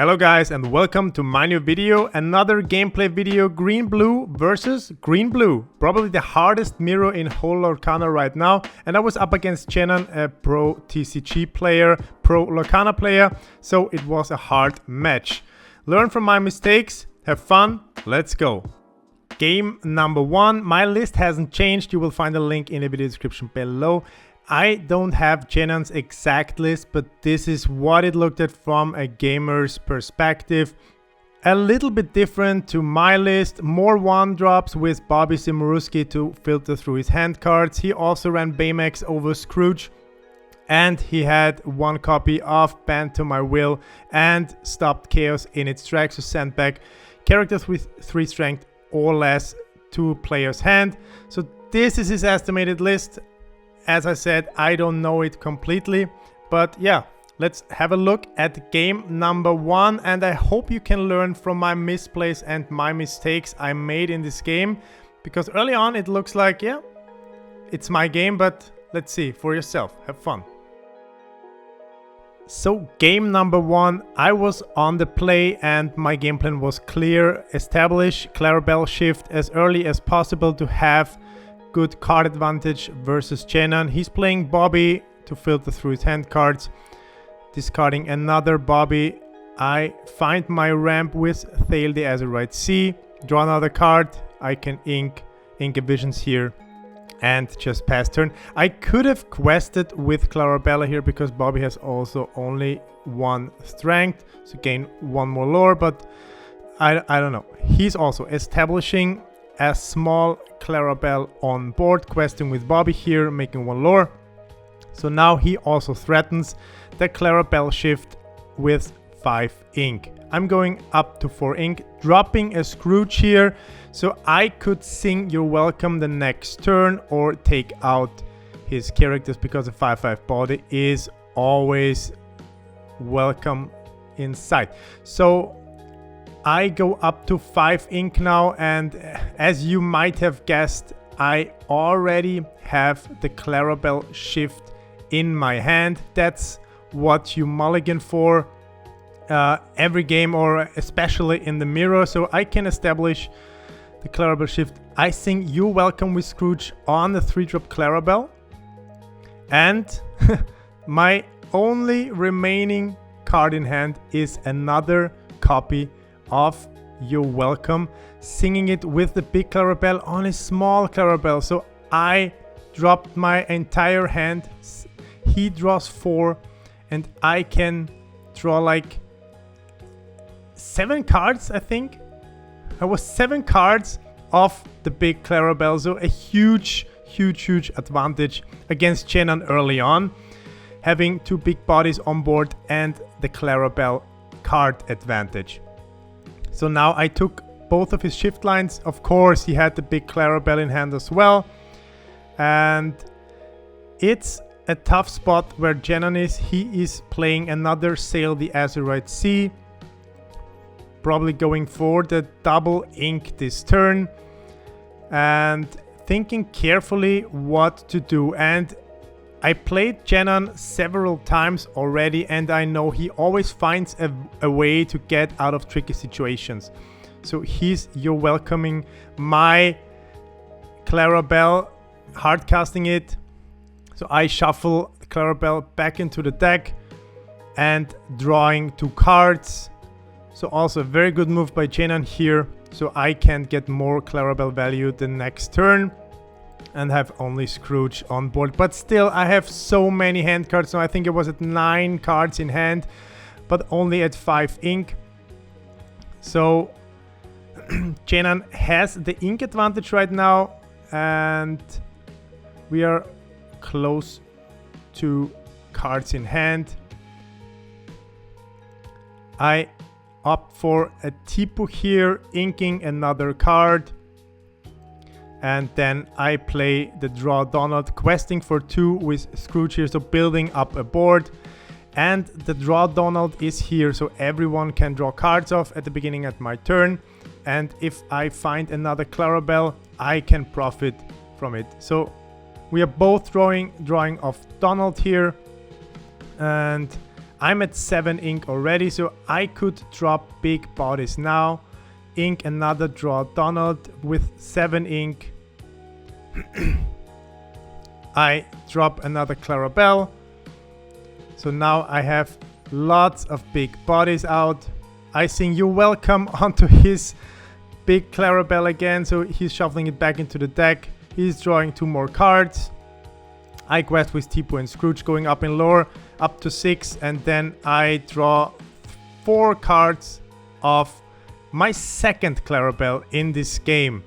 Hello guys and welcome to my new video, another gameplay video, green-blue versus green-blue. Probably the hardest mirror in whole Lorcana right now, and I was up against Dzenan, a pro TCG player, pro Lorcana player, so it was a hard match. Learn from my mistakes, have fun, let's go. Game number one, my list hasn't changed, you will find a link in the video description below. I don't have Dzenan's exact list, but this is what it looked at from a gamer's perspective. A little bit different to my list, more one drops with Bobby Musik to filter through his hand cards. He also ran Baymax over Scrooge, and he had one copy of Bend to My Will and stopped Chaos in its tracks to send back characters with 3 strength or less to player's hand. So this is his estimated list. As I said, I don't know it completely, but yeah, let's have a look at game number one, and I hope you can learn from my misplays and my mistakes I made in this game, because early on it looks like, yeah, it's my game, but let's see for yourself, have fun. So game number one, I was on the play and my game plan was clear: establish Clarabelle shift as early as possible to have good card advantage versus Dzenan. He's playing Bobby to filter through his hand cards, discarding another Bobby. I find my ramp with Thale the Azurite Sea, draw another card. I can ink a Visions here and just pass turn. I could have quested with Clarabella here because Bobby has also only 1 strength, so gain 1 more lore, but I don't know. He's also establishing a small Clarabelle on board, questing with Bobby here, making 1 lore. So now he also threatens the Clarabelle shift with 5 ink. I'm going up to 4 ink, dropping a Scrooge here, so I could sing You're Welcome the next turn or take out his characters, because a 5/5 body is always welcome inside. So I go up to 5 ink now, and as you might have guessed, I already have the Clarabelle shift in my hand. That's what you mulligan for every game, or especially in the mirror, so I can establish the Clarabelle shift. I sing You're Welcome with Scrooge on the 3-drop Clarabelle, and my only remaining card in hand is another copy of You're Welcome, singing it with the big Clarabelle on a small Clarabelle. So I dropped my entire hand, he draws 4, and I can draw like 7 cards, I think. I was 7 cards off the big Clarabelle, so a huge advantage against Dzenan early on, having 2 big bodies on board and the Clarabelle card advantage. So now I took both of his shift lines. Of course, he had the big Clarabelle in hand as well. And it's a tough spot where Dzenan is. He is playing another Sail the Azurite Sea, probably going for the double ink this turn, and thinking carefully what to do. And I played Dzenan several times already, and I know he always finds a way to get out of tricky situations. So you're welcoming my Clarabelle, hard casting it. So I shuffle Clarabelle back into the deck and drawing 2 cards. So also a very good move by Dzenan here, so I can get more Clarabelle value the next turn and have only Scrooge on board. But still, I have so many hand cards. So I think it was at 9 cards in hand, but only at 5 ink. So Dzenan has the ink advantage right now, and we are close to cards in hand. I opt for a Tipu here, inking another card. And then I play the draw Donald, questing for 2 with Scrooge here, so building up a board. And the draw Donald is here, so everyone can draw cards off at the beginning at my turn. And if I find another Clarabelle, I can profit from it. So we are both drawing off Donald here. And I'm at 7 ink already, so I could drop big bodies now. Ink another draw Donald with 7 ink. I drop another Clarabelle. So now I have lots of big bodies out. I sing You Welcome onto his big Clarabelle again, so he's shuffling it back into the deck. He's drawing 2 more cards. I quest with Tipo and Scrooge going up in lore, up to 6, and then I draw 4 cards of my second Clarabelle in this game.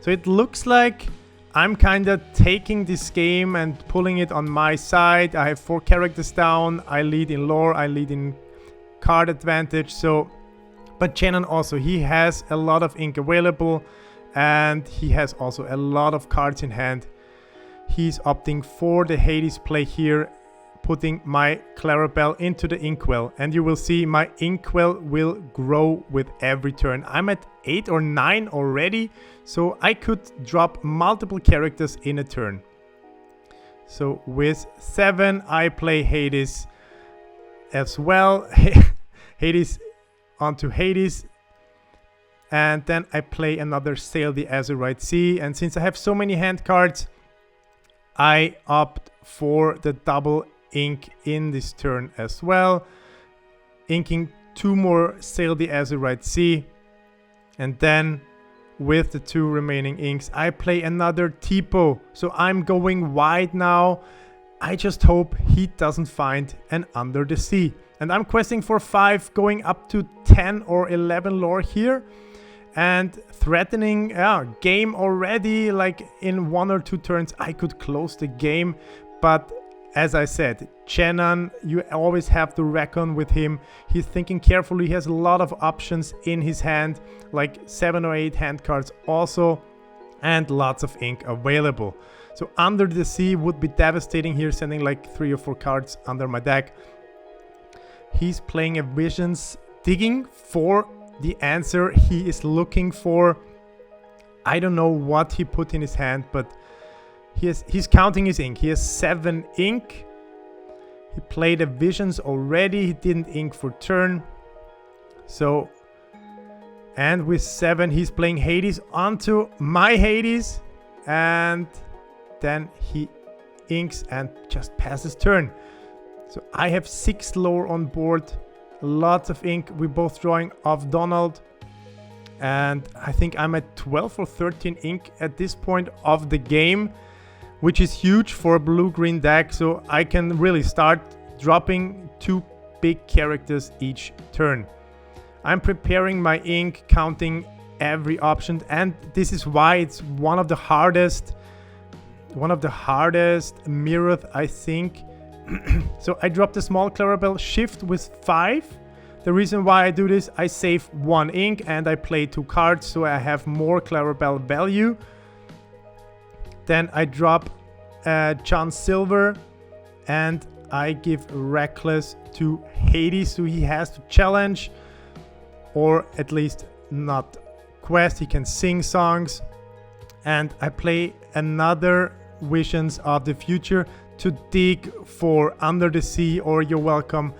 So it looks like I'm kinda taking this game and pulling it on my side. I have 4 characters down, I lead in lore, I lead in card advantage, so... But Dzenan also, he has a lot of ink available, and he has also a lot of cards in hand. He's opting for the Hades play here, putting my Clarabelle into the Inkwell, and you will see my Inkwell will grow with every turn. I'm at 8 or 9 already, so I could drop multiple characters in a turn. So with 7 I play Hades as well. Hades onto Hades, and then I play another Sail the Azurite Sea, and since I have so many hand cards, I opt for the double ink in this turn as well, inking 2 more Sail the Azurite Sea, and then with the 2 remaining inks I play another Tipo. So I'm going wide now. I just hope he doesn't find an Under the Sea. And I'm questing for 5, going up to 10 or 11 lore here. And threatening game already, like in 1 or 2 turns I could close the game. But as I said, Dzenan, you always have to reckon with him. He's thinking carefully, he has a lot of options in his hand, like 7 or 8 hand cards also, and lots of ink available. So Under the Sea would be devastating here, sending like 3 or 4 cards under my deck. He's playing a Visions, digging for the answer he is looking for. I don't know what he put in his hand, but he's counting his ink. He has 7 ink. He played a Visions already. He didn't ink for turn. So, and with 7 he's playing Hades onto my Hades, and then he inks and just passes turn. So I have 6 lore on board, lots of ink. We're both drawing off Donald, and I think I'm at 12 or 13 ink at this point of the game, which is huge for a blue-green deck. So I can really start dropping 2 big characters each turn. I'm preparing my ink, counting every option, and this is why it's one of the hardest mirrors, I think. So I dropped a small Clarabelle, shift with 5. The reason why I do this, I save 1 ink and I play 2 cards, so I have more Clarabelle value. Then I drop John Silver and I give Reckless to Hades, so he has to challenge, or at least not quest, he can sing songs. And I play another Visions of the Future to dig for Under the Sea or You're Welcome.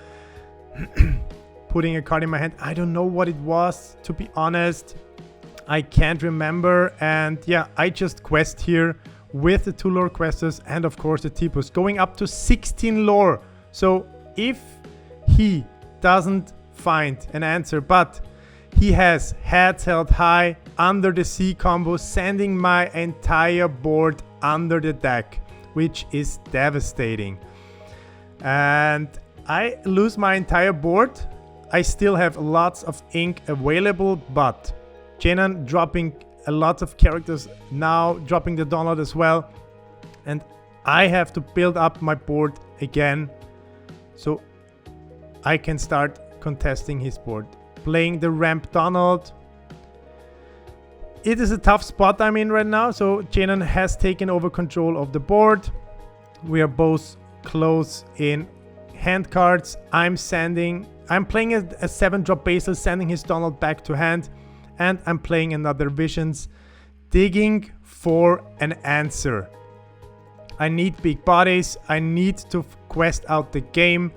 Putting a card in my hand. I don't know what it was, to be honest. I can't remember. And yeah, I just quest here with the 2 lore questers and of course the Tipos, going up to 16 lore. So if he doesn't find an answer, but he has Heads Held High, Under the Sea combo, sending my entire board under the deck, which is devastating. And I lose my entire board. I still have lots of ink available, but Dzenan dropping a lot of characters now, dropping the Donald as well, and I have to build up my board again so I can start contesting his board. Playing the Ramp Donald. It is a tough spot I'm in right now, so Dzenan has taken over control of the board. We are both close in hand cards. I'm playing a 7-drop Basil, sending his Donald back to hand, and I'm playing another Visions, digging for an answer. I need big bodies, I need to quest out the game,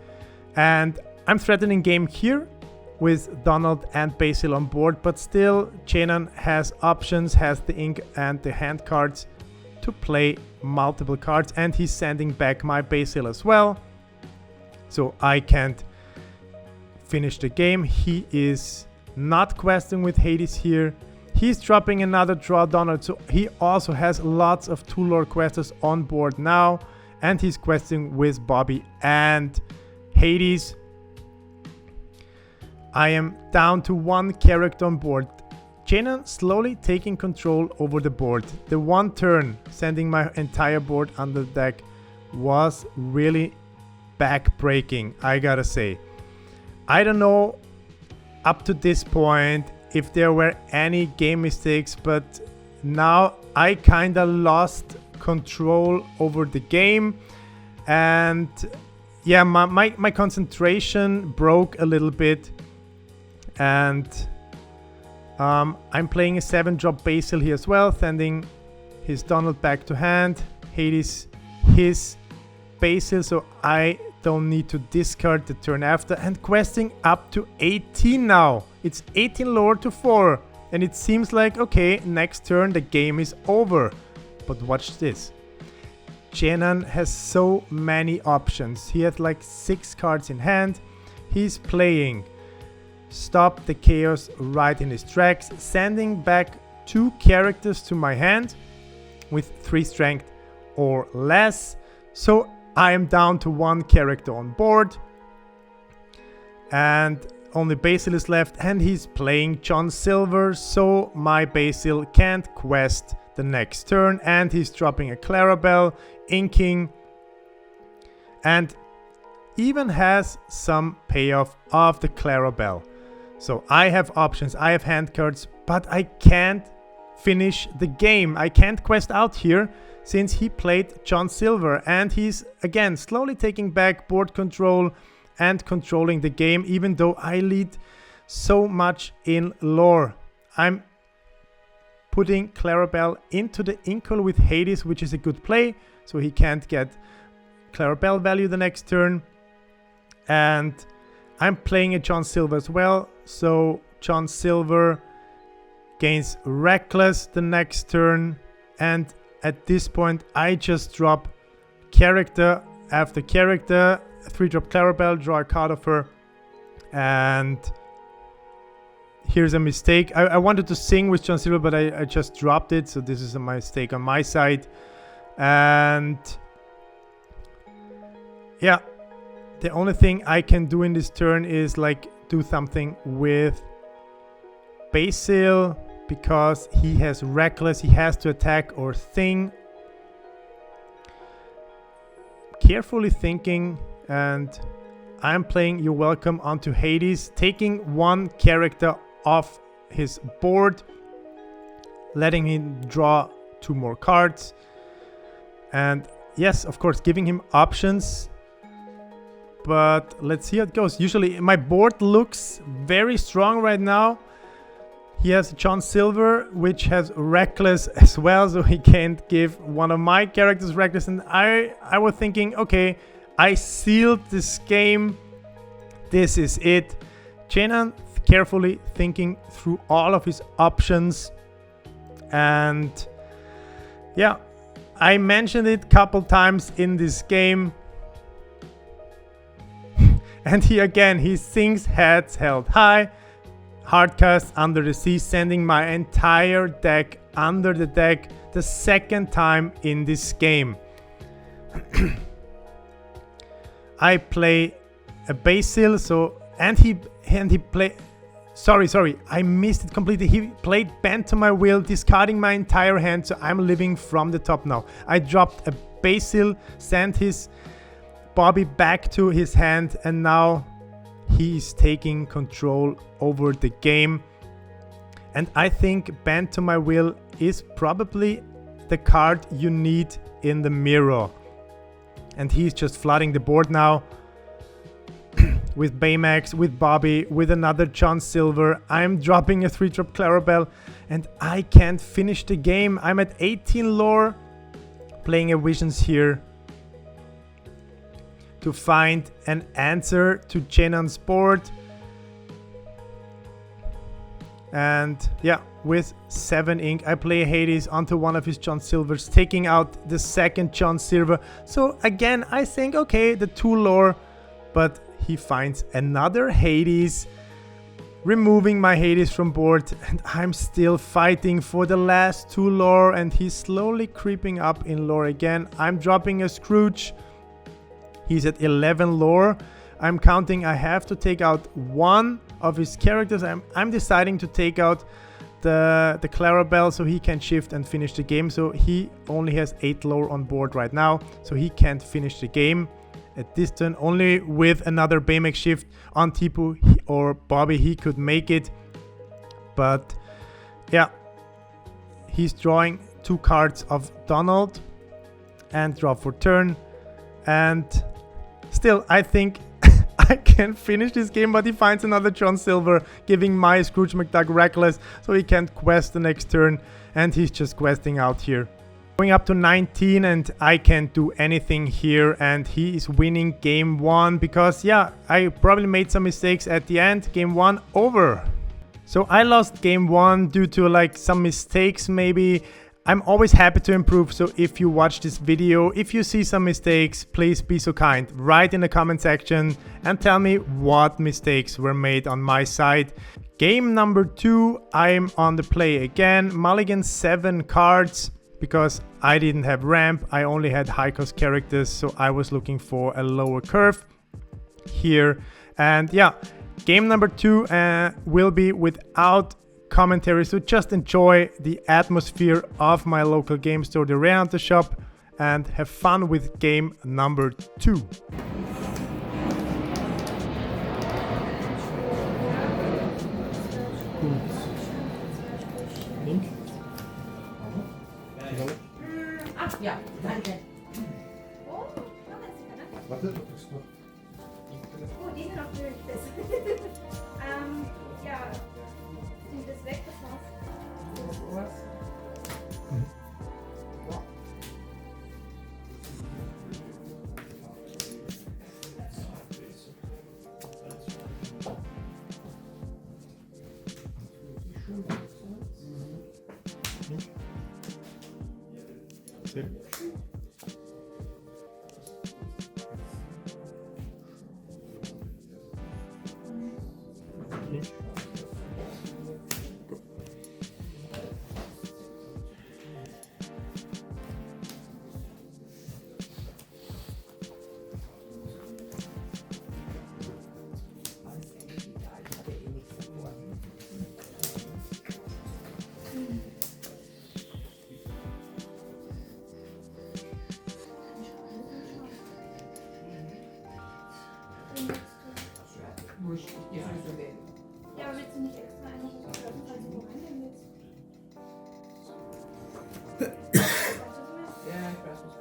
and I'm threatening game here with Donald and Basil on board, but still Dzenan has options, has the ink and the hand cards to play multiple cards, and he's sending back my Basil as well, so I can't finish the game. He is not questing with Hades here. He's dropping another draw Donald, so he also has lots of 2 lore questers on board now, and he's questing with Bobby and Hades. I am down to 1 character on board. Dzenan slowly taking control over the board. The 1 turn sending my entire board under the deck was really back-breaking, I gotta say. I don't know up to this point if there were any game mistakes, but now I kinda lost control over the game, and yeah, my concentration broke a little bit. And I'm playing a 7-drop Basil here as well, sending his Donald back to hand, Hades his Basil, so I don't need to discard the turn after, and questing up to 18 now. It's 18 lore to 4, and it seems like, okay, next turn the game is over. But watch this. Dzenan has so many options. He has like 6 cards in hand. He's playing Stop the Chaos right in his tracks, sending back 2 characters to my hand with 3 strength or less. So I am down to 1 character on board, and only Basil is left, and he's playing John Silver, so my Basil can't quest the next turn, and he's dropping a Clarabelle, inking, and even has some payoff of the Clarabelle. So I have options, I have hand cards, but I can't finish the game. I can't quest out here since he played John Silver, and he's again slowly taking back board control and controlling the game, even though I lead so much in lore. I'm putting Clarabelle into the Inkle with Hades, which is a good play, so he can't get Clarabelle value the next turn. And I'm playing a John Silver as well, so John Silver gains Reckless the next turn, and at this point I just drop character after character, 3-drop Clarabelle, draw a card of her, and here's a mistake. I wanted to sing with John Silver, but I just dropped it, so this is a mistake on my side. And yeah, the only thing I can do in this turn is like do something with Basil, because he has Reckless, he has to attack or thing. Carefully thinking, and I'm playing You're Welcome onto Hades, taking 1 character off his board, letting him draw 2 more cards, and yes, of course, giving him options. But let's see how it goes. Usually my board looks very strong right now. He has John Silver, which has Reckless as well, so he can't give one of my characters Reckless. And I was thinking, okay, I sealed this game. This is it. Dzenan carefully thinking through all of his options. And yeah, I mentioned it a couple times in this game. And he sings Heads Held High, Hardcast Under the Sea, sending my entire deck under the deck the second time in this game. I play a Basil, and he play. Sorry, I missed it completely. He played Bend to My Will, discarding my entire hand, so I'm living from the top now. I dropped a Basil, sent his Bobby back to his hand, and now he's taking control over the game. And I think Bend to My Will is probably the card you need in the mirror. And he's just flooding the board now with Baymax, with Bobby, with another John Silver. I'm dropping a 3-drop Clarabelle, and I can't finish the game. I'm at 18 lore, playing a Visions here. to find an answer to Dzenan's board. And yeah, with 7 ink, I play Hades onto one of his John Silvers, taking out the second John Silver. So again, I think, okay, the 2 lore, but he finds another Hades, removing my Hades from board, and I'm still fighting for the last 2 lore, and he's slowly creeping up in lore again. I'm dropping a Scrooge. He's at 11 lore. I'm counting, I have to take out 1 of his characters. I'm deciding to take out the Clarabelle so he can shift and finish the game. So he only has 8 lore on board right now, so he can't finish the game at this turn. Only with another Baymax shift on Tipu or Bobby he could make it. But yeah, he's drawing 2 cards of Donald and draw for turn. And still, I think I can finish this game, but he finds another John Silver, giving my Scrooge McDuck reckless, so he can't quest the next turn, and he's just questing out here. Going up to 19, and I can't do anything here, and he is winning game 1 because, yeah, I probably made some mistakes at the end. Game 1 over. So I lost game 1 due to like some mistakes maybe. I'm always happy to improve, so if you watch this video, if you see some mistakes, please be so kind, write in the comment section and tell me what mistakes were made on my side. Game number 2, I'm on the play again, mulligan 7 cards, because I didn't have ramp, I only had high cost characters, so I was looking for a lower curve here. And yeah, game number 2 will be without commentary, so just enjoy the atmosphere of my local game store, the Rare Hunter shop, and have fun with game number 2. Ja, danke. Warte, du kriegst noch. Oh, die sind auch schön. Ja, sind das weg, das war's. Sehr gut. Ja, aber willst du nicht extra einmal hochschreiben, falls du wo reingehen willst? Ja, ich weiß nicht.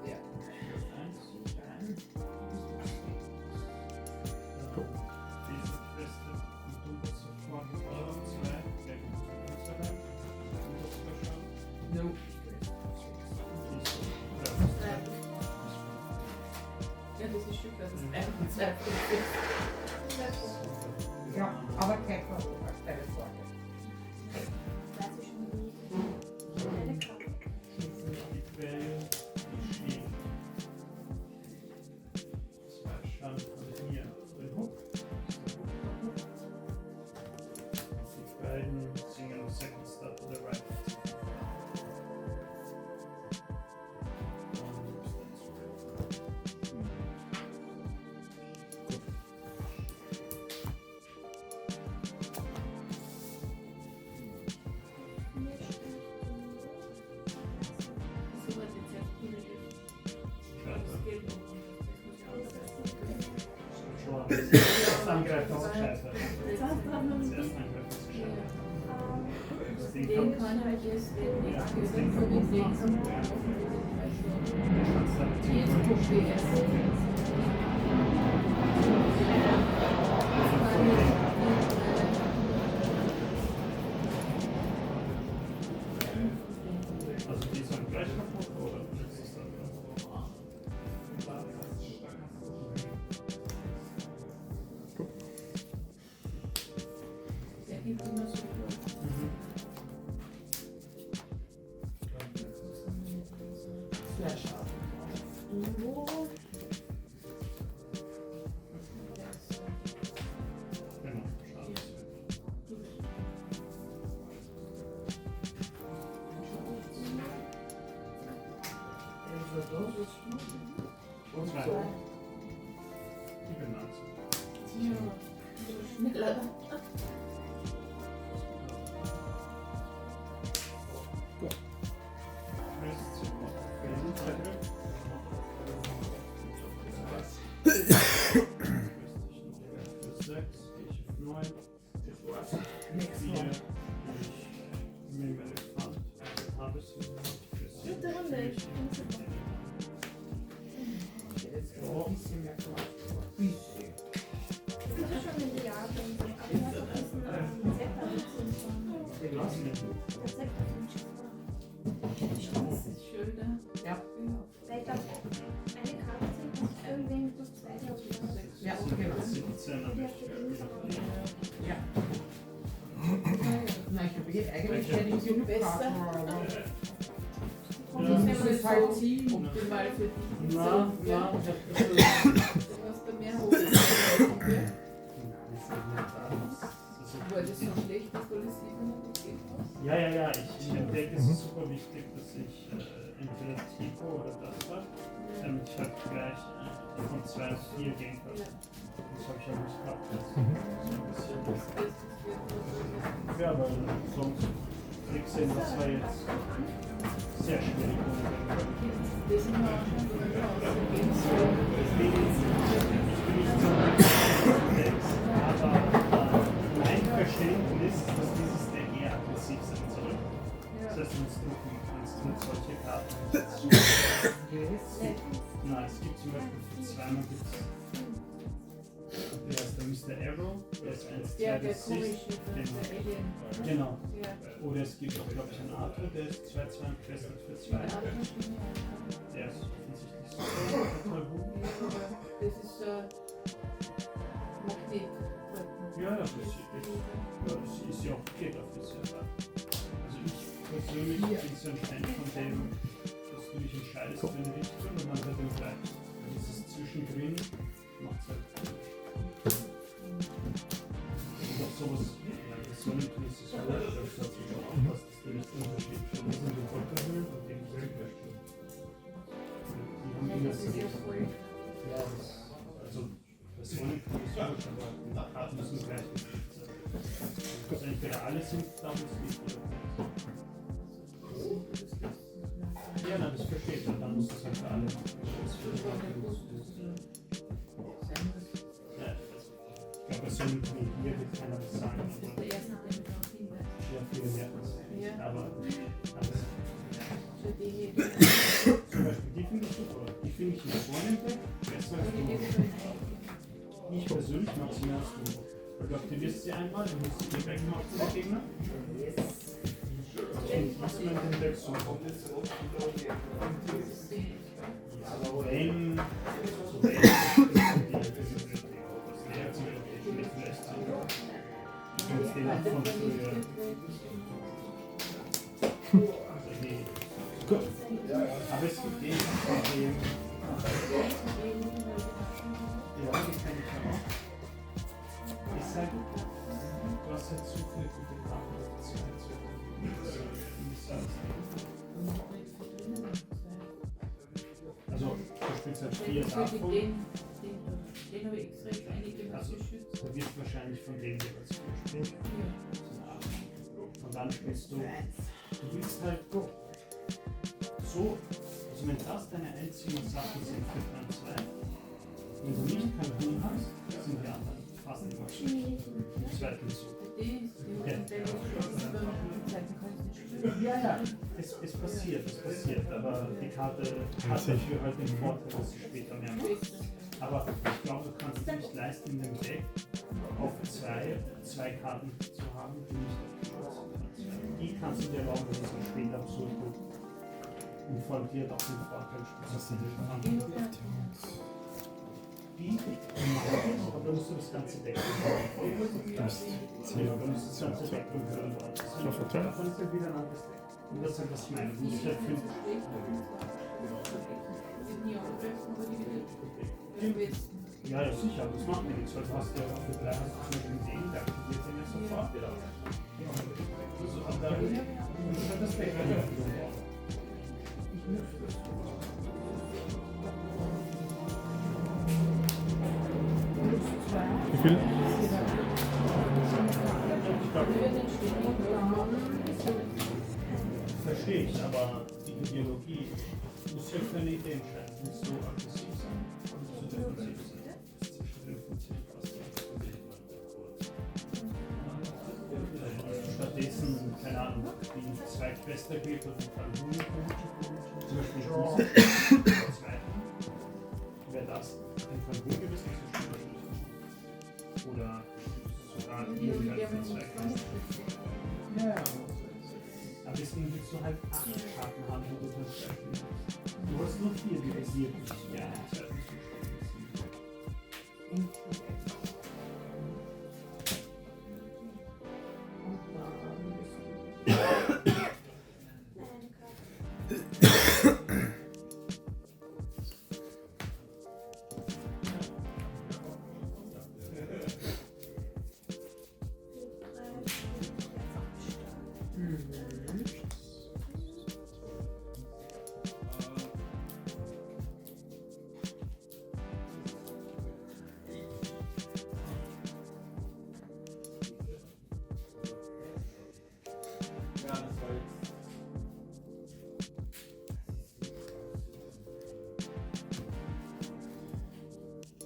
Ja. No. Ja, das ist ein Stück, das ist einfach 2,5. Ja, aber kein Problem als Telefon. Weißt du schon, wie deine Karte? Angreifen ist scheiße. Den kann halt jetzt nicht abgeben von den Dings. Jetzt gucken wir erst. Also Die Benanzung. Ja, schneller. Dritte Runde, ich bin super. Jetzt ein bisschen mehr Quatsch. Bisschen. Das ist schon in die Jahre. Aber ich habe ein bisschen Rezept Das ist schön, ne? Ja. Weil ich glaube, eine Karte sind irgendwen plus 2 drauf. Ja, genau. 17 am Ja. Na, ich habe jetzt eigentlich hätte ich genug Karten, aber Und Ja, das das wäre ist halt so optimal für dich. Na, Ja. na, Du hast da mehr hochgeschrieben. Weil das so schlecht ist, weil es 710 hast. Ja, ich denke, es ist super wichtig, dass ich entweder Tipo oder das habe, damit ich halt gleich von 2 auf 4 gehen kann. Ja. Das habe ich ja nicht gehabt. Jetzt. So ein Das bisschen. ist Ja, weil sonst kriegst du das war jetzt sehr schwierig. das sind wir auch schon drüber ausgegeben. Aber mein Verständnis, dass dieses Deck eher aggressiv sein soll. Das heißt, du kannst mit solche Karten nein, es gibt zum Beispiel für zweimal gibt's der ist der Mr. Arrow, der ist 1, 2, Der das komische, ist der Alien. genau. Ja. Oder es gibt auch, glaube ich, einen Arthur, der ist 2, 2 und Quest für 2. Der andere stimmt ja. Der ist offensichtlich total gut. Das ist Magnet. Ja, das ist ja auch okay dafür sehr. Also ich persönlich bin so ein Fan von dem, dass du dich entscheidest für eine Richtung und man halt dann bleibt. Dieses Zwischendrin macht es halt. Und auch sowas, ja, das soll nicht ist es so, dass du sich auch aufpasst, dass du nicht Unterschied schon in den Volkerhöhlen und dem Volkerhöhlen. Die haben immer so ja, also Personen kann ich so, aber die Karten müssen gleich sein. Also entweder alle sind damals nicht oder ja, nein, das versteht man, dann muss das halt für alle machen. Ja, ich glaube, Personen wie hier wird keiner was sagen. Das ist der erste, der mit darauf hinweist. Ja, viele merken es. Ja. Aber alles. Für die, Zum Beispiel die finde ich super. Die finde ich im Vornehmend besser als die. Ich persönlich mag sie mehr als du. Weil du aktivierst sie einmal, du musst sie wegmachen zu den Gegner. Ich finde was man den Deck so wenn von früher. Gut. Aber es gibt den Problem. Ja, die kann ich ja auch. Ist halt, du hast halt zu viele gute Karten, das ist halt so. Also, du spielst halt 4 davon. Den habe ich extra einige Also, geschützt. du wirst wahrscheinlich von denen jeweils 4 spielen. Und dann spielst du willst halt so, also wenn das deine einzigen Sachen sind für Plan 2, wenn du nicht keinen Huhn hast, sind die anderen fast immer im zweiten Zug. Ja, es passiert, aber die Karte hat dafür halt den Vorteil, dass sie später mehr macht. Aber ich glaube, du kannst es nicht leisten, in dem Deck auf zwei Karten zu haben, die nicht abgeschlossen sind. Die kannst du dir erlauben, dass es später absurd gut und vor allem dir hat auch den Vorteil, die aber da musst du das ganze Deck da musst du das ganze Deck davon ist ja wieder ein anderes Deck. Und das ist halt was ich meine. Du musst halt finden. Ja, ja, sicher, das macht mir nichts, weil du hast ja für 3 hast du schon den Ideen, da aktiviert den ja sofort wieder. Also, und dann ist halt das Deck wieder. Ich möchte das. viel? Verstehe ich, aber die Ideologie muss ja für eine Idee entscheiden, nicht so aggressiv sein und so defensiv sein. Stattdessen, keine Ahnung, die zweitbeste Gegner von Kalkuni zum Beispiel zweiten, wäre das ein Kalkun gewesen, oder sogar irgendein von zweitbesten. Ja. Aber deswegen willst du halt 8 Karten haben, wo du das streichen kannst. Du hast nur 4, die basiert nicht. Ja,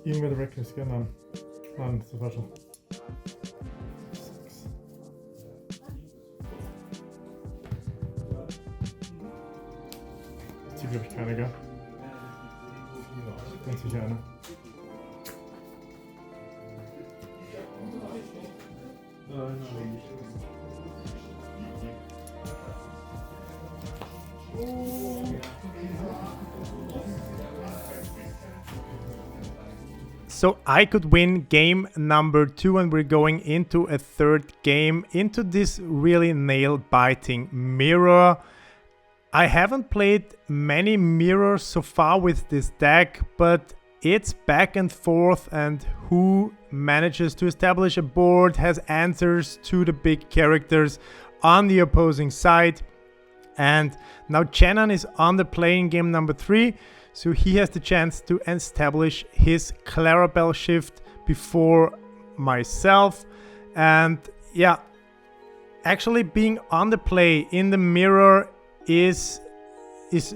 Irgendwer der Reckless, gell? Nein. Nein, das war schon. Das zieht, glaube ich, keiner, gell? Ganz sicher einer. So I could win game number 2 and we're going into a third game, into this really nail-biting mirror. I haven't played many mirrors so far with this deck, but it's back and forth, and who manages to establish a board has answers to the big characters on the opposing side. And now Dzenan is on the play in game number 3, so he has the chance to establish his Clarabelle shift before myself. And yeah, actually being on the play in the mirror is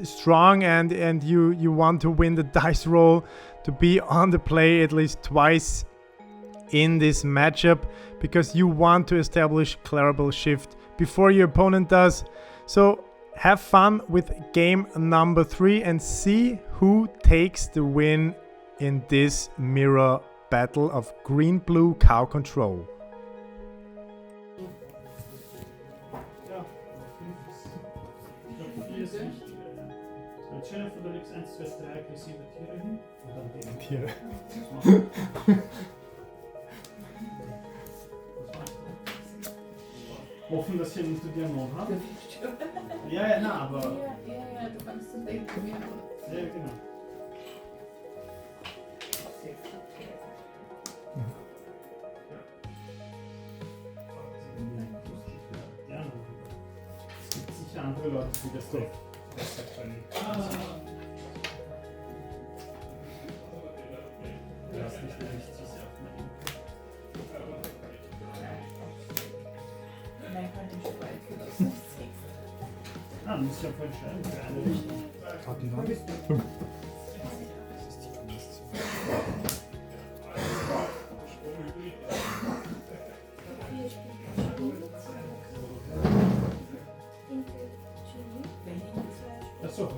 strong, and you want to win the dice roll to be on the play at least twice in this matchup, because you want to establish Clarabelle shift before your opponent does. So have fun with game number 3 and see who takes the win in this mirror battle of green-blue cow control. Ja, ich glaube 4 ist nicht. Jennifer, du legst 1, 2, 3 aggressive Tiere hin und dann den Tiere. Was machst du? Hoffen, dass jemand zu dir noch hat. Ja, na, aber. Ja, du kannst so denken, ja. Ja, genau. Ja, es gibt sicher andere Leute, die das doch besser können. Du hast nicht mehr nicht zu sehr auf mein Nein, kann ich Spalt für das nicht sehen. du musst ja voll entscheiden für eine Richtung. Achso.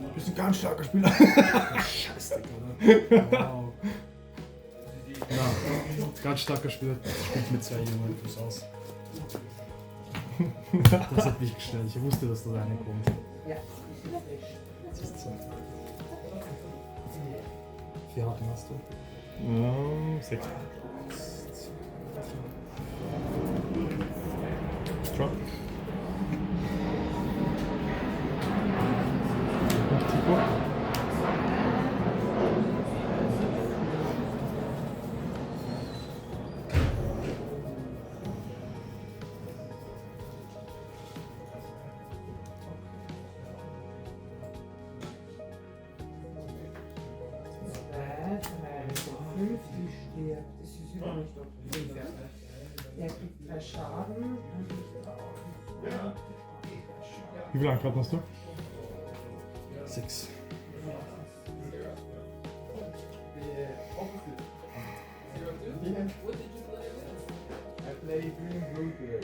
Du bist ein ganz starker Spieler. Scheiße, oder? Wow. Ja, ganz starker Spieler. Spielt mit 2 Jungen fürs Aus. Das hat mich gestört. Ich wusste, dass da eine kommt. Ja. Das ist so. Wie Haken hast du? 6. Drop. Tipo. Die stirbt. Das ist immer nicht okay. Der kriegt 3 Schaden und ich auch. Wie viel Angriff hast du? 6. I play green blue here,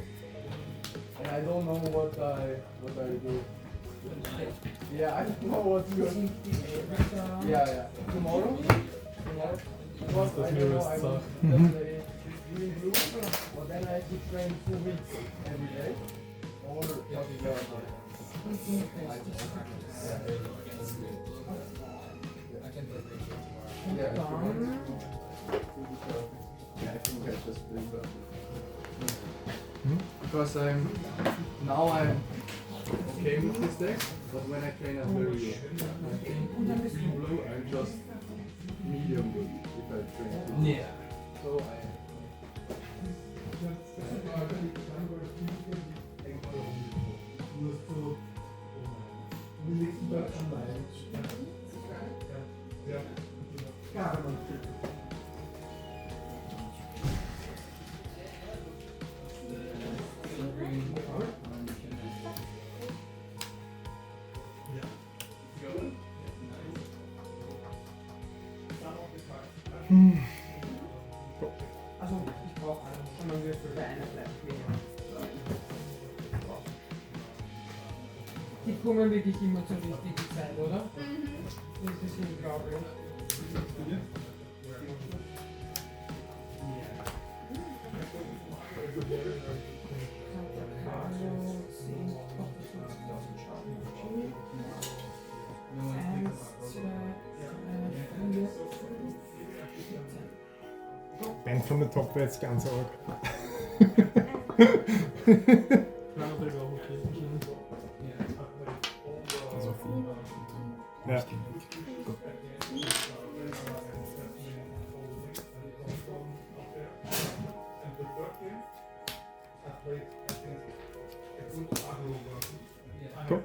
and I don't know what I do. Yeah, I don't know what to do. Yeah. Tomorrow. Because I don't know. I will just play green blue, but then I have to train 2 weeks every day. Or yeah, I think I just play that. Because I'm okay with this deck, but when I train at very blue, I'm just medium good if I train. Yeah. So Also, ich brauche einen. Und dann wirst du bei einer bleibt weniger. Die kommen wirklich immer zur richtigen Zeit, oder? Das ist unglaublich. Band von der Top war jetzt ganz arg. Also viel. Ja. Go.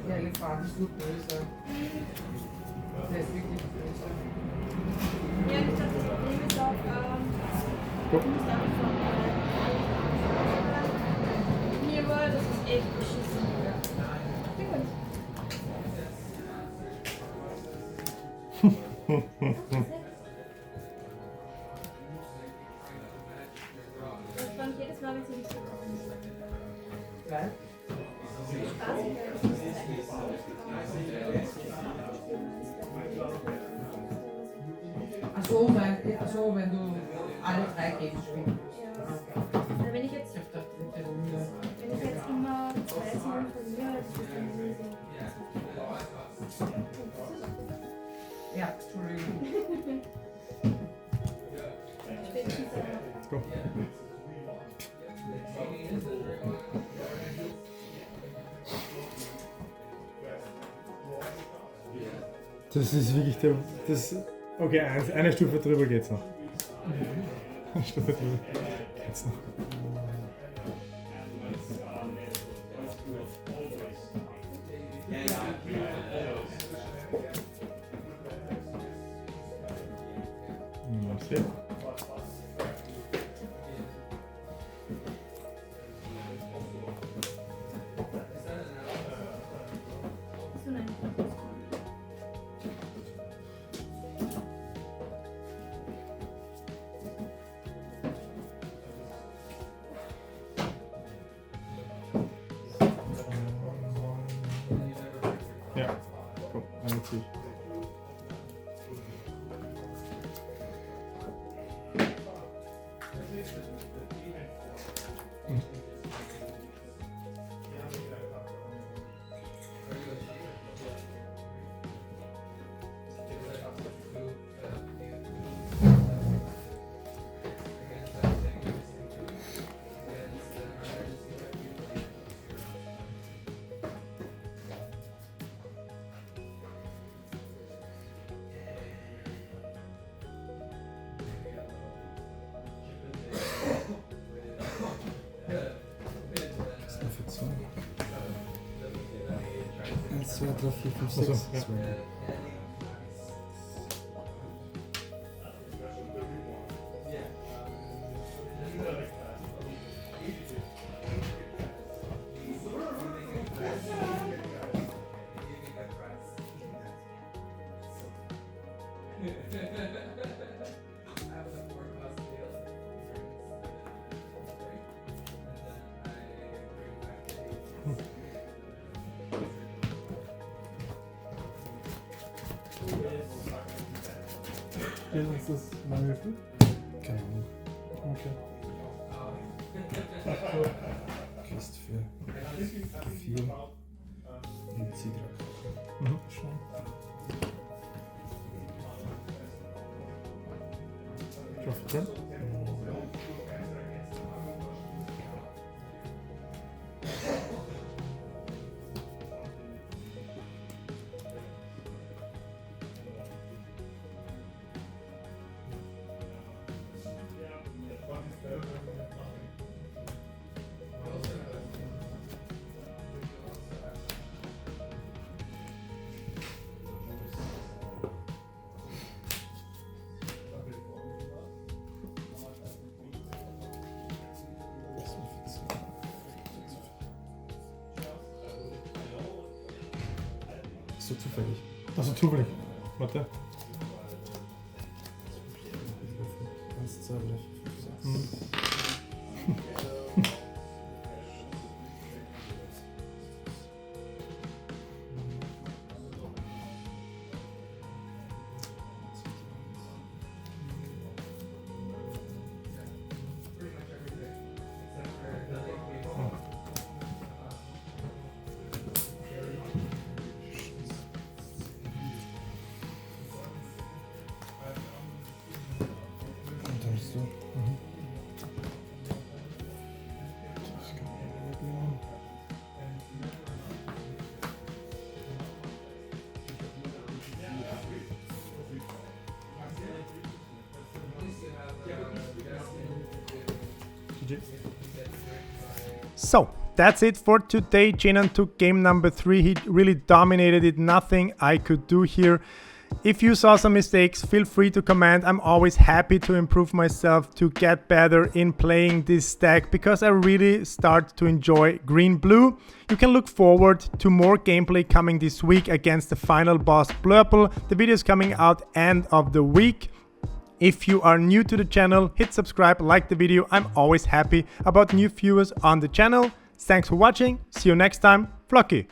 Der Elefant ist so böse. Der ist wirklich böse. Ja, ich glaube, das Problem ist auch, Go. ich muss damit vorbereiten. Mir war das ist echt beschissen. Ja, gut. Das fand jedes Mal, wenn sie nicht so kommen. Geil. Achso, wenn du alle 3 Gegner spielst. Weil wenn ich jetzt immer 2 Sachen verliere, ist das dann nie so. Ja, Entschuldigung. Spätestens Let's go. Das ist wirklich der. Das, okay, eine Stufe drüber geht's noch. Eine Stufe drüber geht's noch. Mal sehen. so nein. witzig. Was ist denn für 2? 1, 2, 3, 4, 5, 6. Ach so, ja. 2. Wie ist das mein Würfel? Keine Ahnung. Okay. Kriegst für 4 und zieh 3. Mhm. Schon. Draw for turn. So zufällig. Also zufällig. Warte. 1, 2, 3, 4, 5, 6. Und dann bist du. Das kann man mitnehmen. GG. So, that's it for today. Dzenan took game number 3. He really dominated it. Nothing I could do here. If you saw some mistakes, feel free to comment. I'm always happy to improve myself, to get better in playing this deck, because I really start to enjoy green-blue. You can look forward to more gameplay coming this week against the final boss Blurple. The video is coming out end of the week. If you are new to the channel, hit subscribe, like the video. I'm always happy about new viewers on the channel. Thanks for watching. See you next time. Flocky.